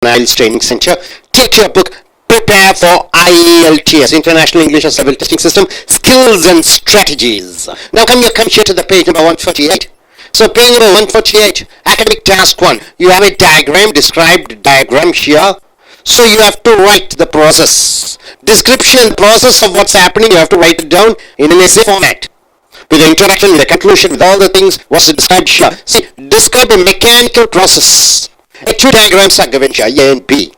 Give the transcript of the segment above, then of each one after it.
I.E.L.T.S Training Center. Take your book, Prepare for I.E.L.T.S, International English as Level Testing System, Skills and Strategies. Now come here to the page number 148. So page number 148, Academic Task 1. You have a diagram, described diagram here. So you have to write the process. Description, process of what's happening, you have to write it down in an essay format. With the introduction, with the conclusion, with all the things what's described here. See, describe a mechanical process. Two diagrams are given here, A and B.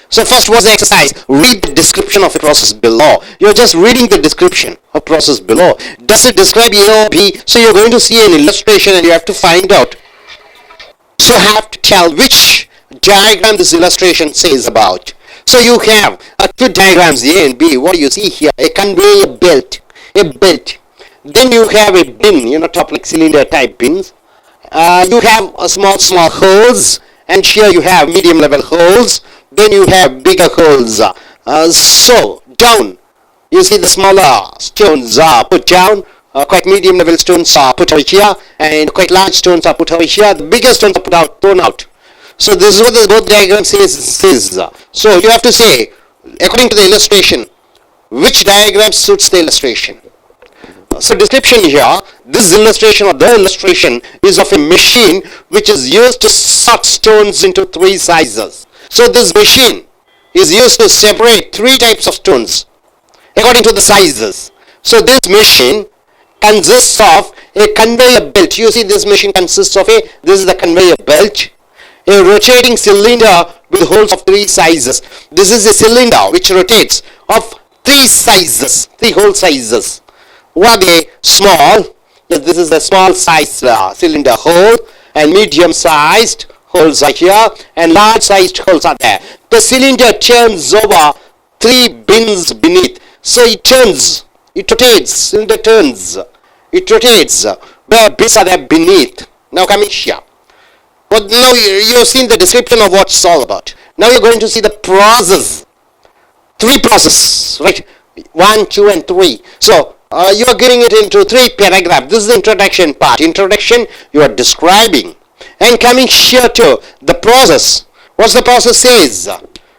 So first, what's the exercise? Read the description of a process below. You're just reading the description of process below. Does it describe A or B? So you're going to see an illustration and you have to find out. So you have to tell which diagram this illustration says about. So you have two diagrams, A and B. What do you see here? A conveyor belt. A belt. Then you have a bin, top like cylinder type bins. You have a small holes, and here you have medium level holes. Then you have bigger holes. So down, you see the smaller stones are put down. Quite medium level stones are put over here, and quite large stones are put over here. The bigger stones are thrown out. So this is what the both diagram says. So you have to say, according to the illustration, which diagram suits the illustration. So description here, this illustration or the illustration is of a machine which is used to sort stones into three sizes. So this machine is used to separate three types of stones according to the sizes. So this machine consists of a conveyor belt. You see this machine consists of this is the conveyor belt, a rotating cylinder with holes of three sizes. This is a cylinder which rotates of three sizes, three hole sizes. What are they? Small. Yes, this is a small size cylinder hole, and medium sized holes are here, and large sized holes are there. The cylinder turns over three bins beneath. So it turns, it rotates, cylinder turns, it rotates. Where bins are there beneath. Now coming here. But now you've seen the description of what it's all about. Now you're going to see the process. Three processes, right? 1, 2, and 3. So you are giving it into three paragraphs. This is the introduction part. Introduction, you are describing. And coming here to the process. What's the process says?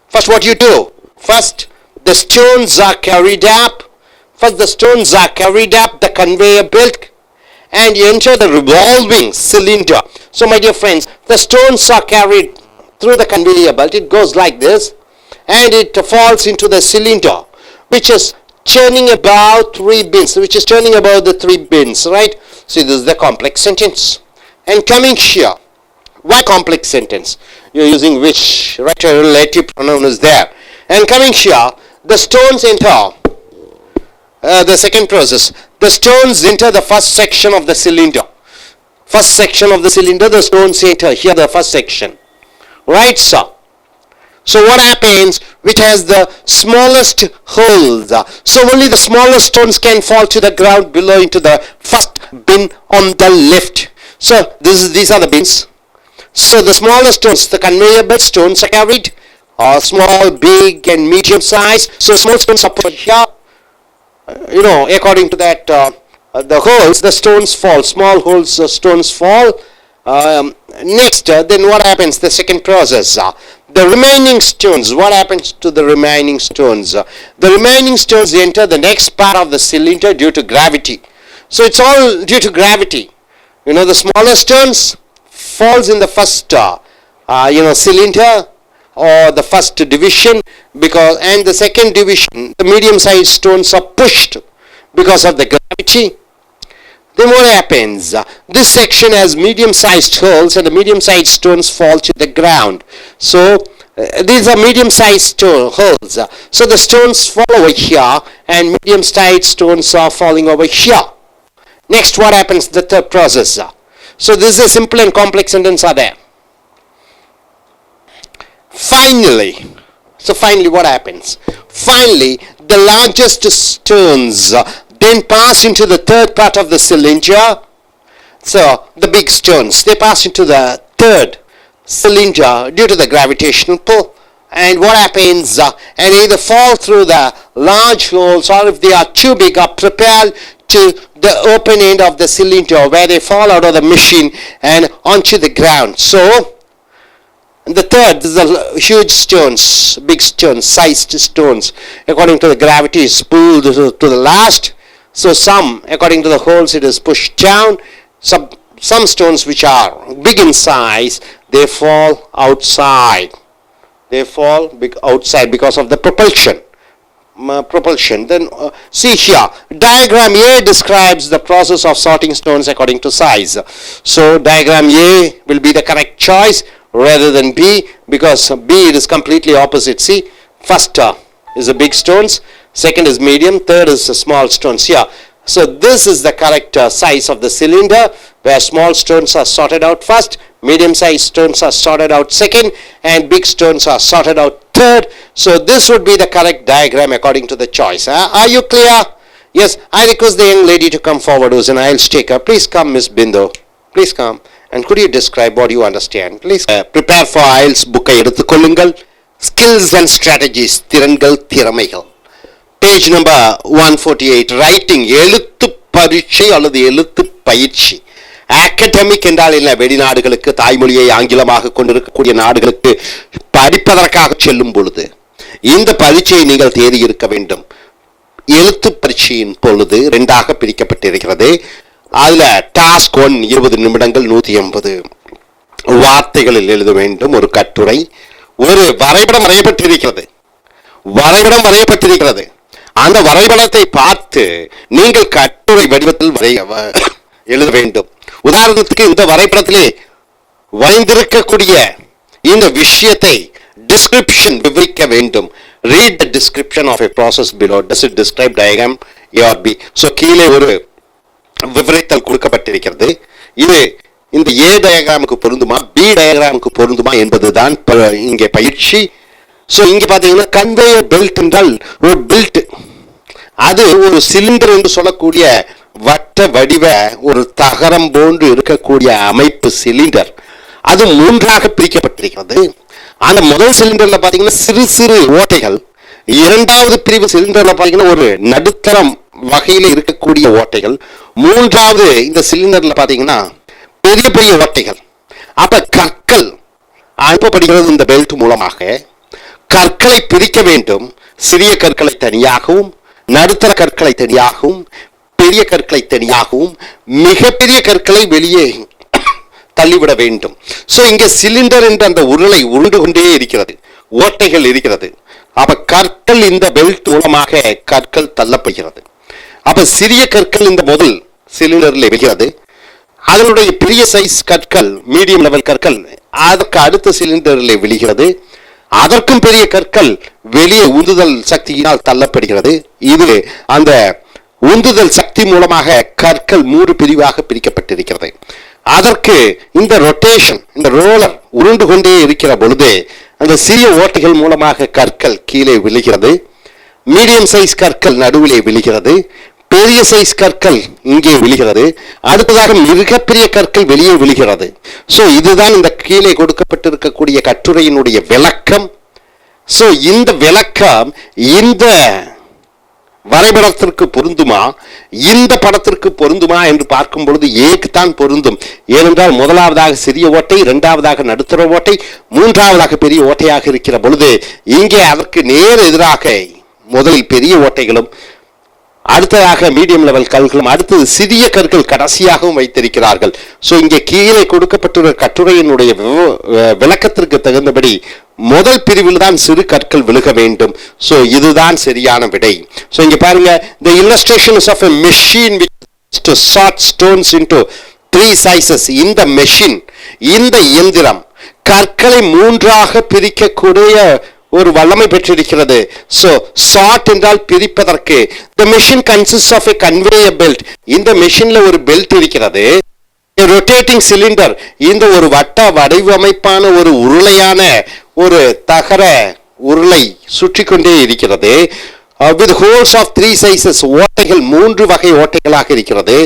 First, what you do? First, the stones are carried up. First, the stones are carried up the conveyor belt, and you enter the revolving cylinder. So, my dear friends, the stones are carried through the conveyor belt. It goes like this, and it falls into the cylinder, which is turning about three bins, the three bins, right? See, this is the complex sentence. And coming here, why complex sentence? You're using which, right? A relative pronoun is there. And coming here, the stones enter the second process. The stones enter the first section of the cylinder. First section of the cylinder, the stones enter here, the first section. Right, sir? So what happens, which has the smallest holes? So only the smallest stones can fall to the ground below into the first bin on the left. So these are the bins. So the smallest stones, the conveyor belt stones are carried, small, big, and medium size. So small stones are put here. According to that, the holes, the stones fall. Small holes, stones fall. Next, then what happens? The second process. The remaining stones, what happens to the remaining stones? The remaining stones enter the next part of the cylinder due to gravity. So it's all due to gravity. The smaller stones falls in the first, cylinder or the first division, and the second division, the medium-sized stones are pushed because of the gravity. Then what happens? This section has medium-sized holes, and the medium-sized stones fall to the ground. So these are medium-sized holes. So the stones fall over here, and medium-sized stones are falling over here. Next, what happens? The third process. So this is a simple and complex sentence are there. Finally, what happens? Finally, the largest stones then pass into the third part of the cylinder. So the big stones, they pass into the third cylinder due to the gravitational pull. And what happens? And either fall through the large holes, or if they are too big, are propelled to the open end of the cylinder where they fall out of the machine and onto the ground. So And the third is the huge stones, big stones, sized stones. According to the gravity, is pulled to the last. So some, according to the holes, it is pushed down. Some stones which are big in size, they fall outside. They fall outside because of the propulsion. Then see here, diagram A describes the process of sorting stones according to size. So diagram A will be the correct choice rather than B, because B it is completely opposite. See, first is the big stones, second is medium, third is the small stones here. So this is the correct size of the cylinder, where small stones are sorted out first, medium sized stones are sorted out second, and big stones are sorted out third. So this would be the correct diagram according to the choice. Are you clear? Yes, I request the young lady to come forward who's an IELTS taker. Please come, Miss Bindu. Please come. And could you describe what you understand? Please prepare for IELTS book எடுத்துக்கொள்ளுங்கள். Skills and strategies, திறன்கள் திறமைகள். Page number 148, writing, எழுத்து பரீட்சை அல்லது எழுத்து பயிற்சி. Academic என்றால் என்ன? வெளிநாடுகளுக்கு, தாய்மொழியை ஆங்கிலமாக கொண்டிருக்கக்கூடிய நாடுகளுக்கு படிப்பதற்காக செல்லும் பொழுது இந்த பரீட்சையை நீங்கள் தேடி இருக்க வேண்டும். எழுத்து பரீட்சையின் பொழுது இரண்டாக பிரிக்கப்பட்டிருக்கிறது. அதுல டாஸ்க் 1 20 நிமிடங்கள் 180 வார்த்தைகளில் எழுத வேண்டும் ஒரு கட்டுரை. ஒரு வரைபடம் வரையப்பட்டிருக்கிறது. அந்த வரைபடத்தை பார்த்து நீங்கள் கட்டுரை வடிவத்தில் எழுத வேண்டும். உதாரணத்துக்கு இந்த வரைபடத்திலே வரைந்திருக்கக்கூடிய இந்த விஷயத்தை டிஸ்கிரிப்ஷன் விவரிக்க வேண்டும். Read the description of a process below. Does it describe diagram A or B? So கீழே ஒரு விவரித்தல் கொடுக்கப்பட்டிருக்கிறது. இது இந்த A டயக்ராமுக்கு பொருந்துமா, B டயக்ராமுக்கு பொருந்துமா என்பதுதான் இங்கே பயிற்சி. ஸோ இங்கே பார்த்தீங்கன்னா கன்வேயர் பெல்ட் என்றால் ஒரு பெல்ட், அது ஒரு சிலிண்டர் என்று சொல்லக்கூடிய வட்ட வடிவ ஒரு தகரம் போன்று இருக்கக்கூடிய அமைப்பு சிலிண்டர். அது மூன்றாக பிரிக்கப்பட்டிருக்கிறது. அந்த முதல் சிலிண்டர்ல பாத்தீங்கன்னா சிறு சிறு ஓட்டைகள், இரண்டாவது பிரிவு சிலிண்டர்ல பாத்தீங்கன்னா ஒரு நடுத்தரம் வகையில இருக்கக்கூடிய ஓட்டைகள், மூன்றாவது இந்த சிலிண்டர்ல பாத்தீங்கன்னா பெரிய பெரிய ஓட்டைகள். அப்ப கற்கள் அனுப்பப்படுகிறது இந்த பெல்ட் மூலமாக. கற்களை பிரிக்க வேண்டும். சிறிய கற்களை தனியாகவும், நடுத்தர கற்களை தனியாகவும், பெரிய கற்களை தனியாகவும், மிகப்பெரிய கற்களை வெளியே தள்ளிவிட வேண்டும். சோ இங்க சிலிண்டர் என்ற அந்த உருளை உருண்டு கொண்டே இருக்கிறது, ஓட்டைகள் இருக்கிறது. அப்ப கற்கள் இந்த பெல்ட் மூலமாக கற்கள் தள்ளப்படுகிறது. அப்ப சிறிய கற்கள் இந்த முதல் சிலிண்டர்ல விழுகிறது. அதனுடைய பெரிய சைஸ் கற்கள், மீடியம் லெவல் கற்கள் அதற்கு அடுத்த சிலிண்டரில் விழுகிறது. அதற்கும் பெரிய கற்கள் வெளியே உந்துதல் சக்தியினால் தள்ளப்படுகிறது. இது அந்த உந்துதல் சக்தி மூலமாக கற்கள் 3 பிரிவாக பிரிக்கப்பட்டிருக்கிறது. அதற்கு இந்த ரொட்டேஷன், இந்த ரோலர் உருண்டு கொண்டே இருக்கிற பொழுது அந்த சிறிய ஓட்டைகள் மூலமாக கற்கள் கீழே விழுகிறது. மீடியம் சைஸ் கற்கள் நடுவிலே விழுகிறது. பெரிய சைஸ் கற்கள் இங்கே விழுகிறது. அடுத்ததாக மிகப்பெரிய கற்கள் வெளியே விழுகிறது. சோ இதுதான் இந்த கீழே கொடுக்கப்பட்டிருக்கக்கூடிய கட்டுரையினுடைய விளக்கம். சோ இந்த விளக்கம் இந்த வரைபடத்திற்கு பொருந்துமா, இந்த படத்திற்கு பொருந்துமா என்று பார்க்கும் பொழுது ஏக்கு தான் பொருந்தும். ஏனென்றால் முதலாவதாக சிறிய ஓட்டை, இரண்டாவதாக நடுத்தர ஓட்டை, மூன்றாவதாக பெரிய ஓட்டையாக இருக்கிற பொழுது இங்கே அதற்கு நேர் எதிராக முதலில் பெரிய ஓட்டைகளும், அடுத்ததாக மீடியம் லெவல் கற்களும், அடுத்தது சிறிய கற்கள் கடைசியாகவும் வைத்திருக்கிறார்கள். சோ இங்கே கீழே கொடுக்கப்பட்டுள்ள கட்டுரையினுடைய விளக்கத்திற்கு தகுந்தபடி முதல் பிரிவில் தான் சிறு கற்கள் விழுக வேண்டும். சோ இதுதான் சரியான விடை. சோ இங்க பாருங்க, the illustrations of a machine which to sort stones into 3 sizes. இந்த மெஷின், இந்த இயந்திரம் கற்களை 3ஆக பிரிக்கக்கூடிய ஒரு வல்லமை பெற்றிருக்கிறது. சோ சார்ட் என்றால் பிரிப்பதற்கு. the machine consists of a conveyor belt. இந்த மெஷின்ல ஒரு பெல்ட் இருக்கிறது. rotating cylinder, இந்த ஒரு வட்ட வடிவமைப்பான ஒரு உருளையான ஒரு தகர உருளை சுற்றி கொண்டே இருக்கிறது. with holes of 3 sizes, ஓட்டைகள் 3 வகை ஓட்டைகளாக இருக்கிறது.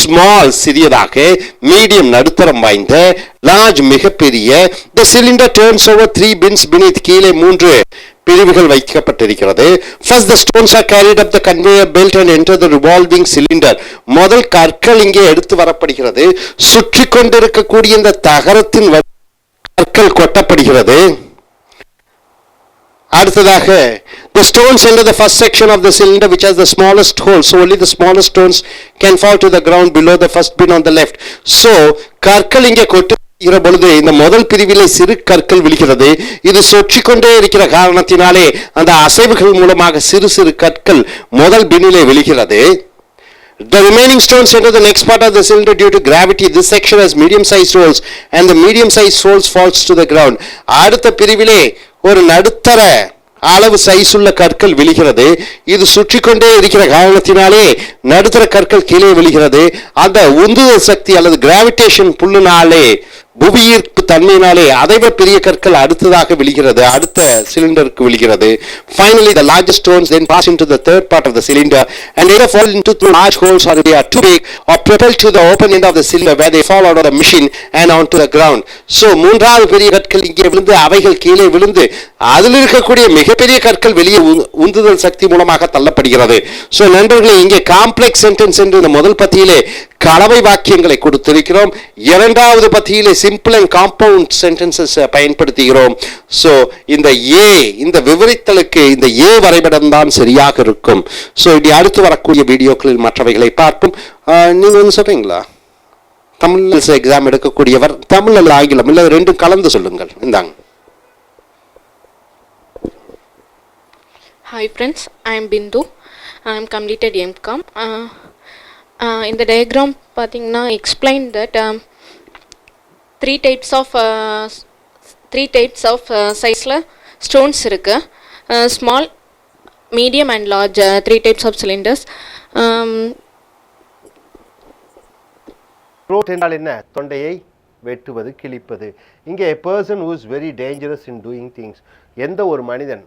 small சிறியதாக, medium நடுத்தரம் வாய்ந்த, large மிகப்பெரிய. the cylinder turns over 3 bins beneath, கீழே 3 பிரிவுகள் வைக்கப்பட்டிருக்கிறது. first the stones are carried up the conveyor belt and enter the revolving cylinder. முதல் கற்கள் இங்கே எடுத்து வரப்படுகிறது. சுற்றி கொண்டிருக்கக்கூடிய இந்த தகரத்தின் கற்கள் கொட்டப்படுகிறது. அடுத்ததாக the stones enter the first section of the cylinder which has the smallest hole, so only the smallest stones can fall to the ground below the first bin on the left. So கற்கள் இங்கே கொட்டுகிற பொழுது இந்த முதல் பிரிவிலே சிறு கற்கள் விழுகிறது. இது சொற்றிக்கொண்டே இருக்கிற காரணத்தினாலே அந்த அசைவுகள் மூலமாக சிறு சிறு கற்கள் முதல் பின்னிலே விழுகிறது. The remaining stones enter the next part of the cylinder due to gravity. This section has medium-sized holes and the medium-sized holes falls to the ground. அடுத்த பிரிவிலே ஒரு நடுத்தர அளவு சைஸ் உள்ள கற்கள் விழுகிறது. இது சுற்றி கொண்டே இருக்கிற காரணத்தினாலே நடுத்தர கற்கள் கீழே விழுகிறது. அந்த உந்துதல் சக்தி அல்லது கிராவிடேஷன் புல்லினாலே புவியீர்ப்பு தன்மையினாலே அதைவிட பெரிய கற்கள் அடுத்ததாக விழுகிறது, அடுத்த சிலிண்டருக்கு விழுகிறது. Finally, the largest stones then pass into the third part of the cylinder and either fall into two large holes or they are too big or propelled to the open end of the cylinder where they fall out of the machine and onto the ground. So மூன்றாவது பெரிய கற்கள் இங்கே விழுந்து அவைகள் கீழே விழுந்து அதில் இருக்கக்கூடிய மிகப்பெரிய கற்கள் வெளியே உந்துதல் சக்தி மூலமாக தள்ளப்படுகிறது. ஸோ நண்பர்களே, இங்கே காம்ப்ளெக்ஸ் சென்டென்ஸ் என்று இந்த முதல் பத்தியிலே கலவை வாக்கியங்களை கொடுத்திருக்கிறோம். இரண்டாவது பத்தியிலே சிம்பிள் அண்ட் காம்பவுண்ட் சென்டென்சஸ் பயன்படுத்துகிறோம். ஸோ இந்த இந்த விவரித்தலுக்கு இந்த வரைபடம் தான் சரியாக இருக்கும். ஸோ இனி அடுத்து வரக்கூடிய வீடியோக்களில் மற்றவைகளை பார்ப்போம். நீங்க வந்து சொல்றீங்களா, தமிழ் எக்ஸாம் எடுக்கக்கூடியவர் தமிழ் அல்ல ஆங்கிலம் இல்லை ரெண்டும் கலந்து சொல்லுங்கள். இந்தாங்க. Hi friends, I am Bindu. I am completed M.Com. In the diagram பார்த்தீங்கன்னா explain that three types of sizeல stones இருக்கு. Small, medium and large, three types of cylinders. throat என்றால் என்ன? தொண்டையை வெட்டுவது, கிழிப்பது. இங்கே a person who is very dangerous in doing things. எந்த ஒரு மனிதன்